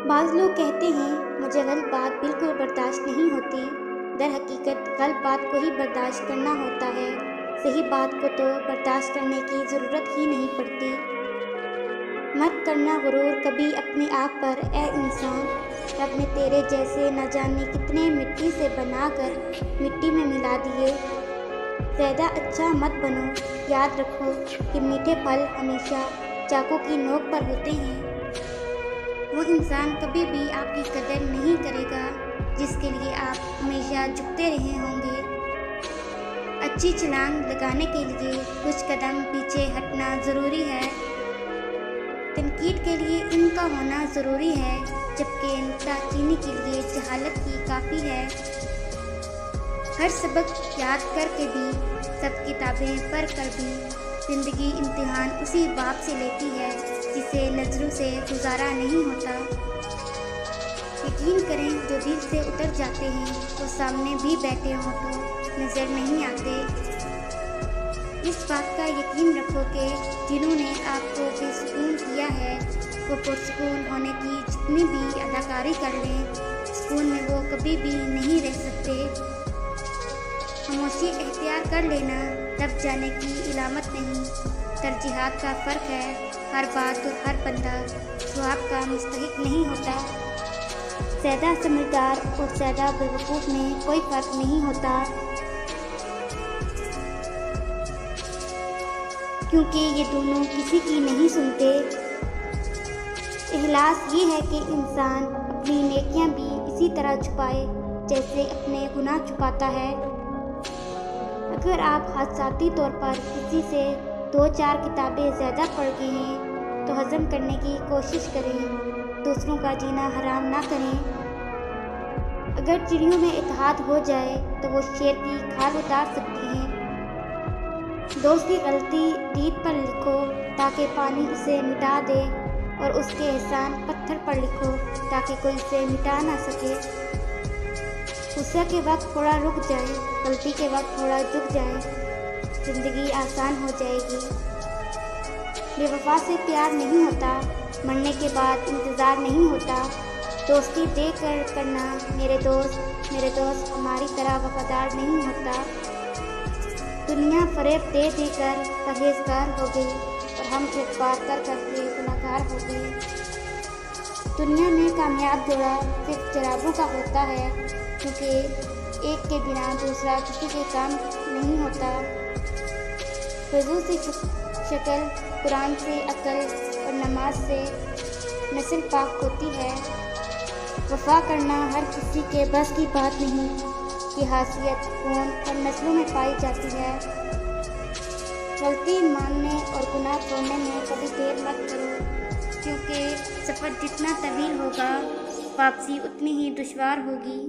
بعض لوگ کہتے ہیں مجھے غلط بات بالکل برداشت نہیں ہوتی۔ در حقیقت غلط بات کو ہی برداشت کرنا ہوتا ہے، صحیح بات کو تو برداشت کرنے کی ضرورت ہی نہیں پڑتی۔ مت کرنا غرور کبھی اپنے آپ پر اے انسان، رب نے تیرے جیسے نہ جانے کتنے مٹی سے بنا کر مٹی میں ملا دیے۔ زیادہ اچھا مت بنو، یاد رکھو کہ میٹھے پھل ہمیشہ چاقو کی نوک پر ہوتے ہیں۔ وہ انسان کبھی بھی آپ کی قدر نہیں کرے گا جس کے لیے آپ ہمیشہ جھکتے رہے ہوں گے۔ اچھی چھلانگ لگانے کے لیے کچھ قدم پیچھے ہٹنا ضروری ہے۔ تنقید کے لیے علم کا ہونا ضروری ہے، جبکہ نکتہ چینی کے لیے جہالت ہی کافی ہے۔ ہر سبق یاد کر کے بھی، سب کتابیں پڑھ کر بھی، زندگی امتحان اسی باپ سے لیتی ہے جسے نظروں سے گزارا نہیں ہوتا۔ یقین کریں جو دل سے اتر جاتے ہیں وہ سامنے بھی بیٹھے ہوں تو نظر نہیں آتے۔ اس بات کا یقین رکھو کہ جنہوں نے آپ کو بے سکون کیا ہے وہ پرسکون ہونے کی جتنی بھی اداکاری کر لیں، سکون میں وہ کبھی بھی نہیں رہ سکتے۔ خاموشی اختیار کر لینا دب جانے کی علامت نہیں، ترجیحات کا فرق ہے۔ ہر بات اور ہر بندہ ثواب کا مستحق نہیں ہوتا۔ زیادہ سمجھدار اور زیادہ بیوقوف میں کوئی فرق نہیں ہوتا، کیونکہ یہ دونوں کسی کی نہیں سنتے۔ اخلاص یہ ہے کہ انسان اپنی نیکیاں بھی اسی طرح چھپائے جیسے اپنے گناہ چھپاتا ہے۔ اگر آپ حادثاتی طور پر کسی سے 2-4 کتابیں زیادہ پڑھ گئے ہیں تو ہضم کرنے کی کوشش کریں، دوسروں کا جینا حرام نہ کریں۔ اگر چڑیوں میں اتحاد ہو جائے تو وہ شیر کی کھال اتار سکتی ہیں۔ دوست کی غلطی ریت پر لکھو تاکہ پانی اسے مٹا دے، اور اس کے احسان پتھر پر لکھو تاکہ کوئی اسے مٹا نہ سکے۔ غصہ کے وقت تھوڑا رک جائیں، غلطی کے وقت تھوڑا جھک جائیں، زندگی آسان ہو جائے گی۔ بے وفا سے پیار نہیں ہوتا، مرنے کے بعد انتظار نہیں ہوتا۔ دوستی دے کر کرنا، میرے دوست ہماری طرح وفادار نہیں ہوتا۔ دنیا فریب دے دے کر پرہیزگار ہو گئی اور ہم اعتبار کر کر کے گنہگار ہو گئے۔ دنیا میں کامیاب جوڑا صرف جرابوں کا ہوتا ہے، کیونکہ ایک کے بنا دوسرا کسی کے کام نہیں ہوتا۔ وضو سے شکل، قرآن سے عقل اور نماز سے نسل پاک ہوتی ہے۔ وفا کرنا ہر کسی کے بس کی بات نہیں، یہ خاصیت خون اور نسلوں میں پائی جاتی ہے۔ غلطی ماننے اور گناہ چھوڑنے میں کبھی دیر مت کرو، کیونکہ سفر جتنا طویل ہوگا واپسی اتنی ہی دشوار ہوگی۔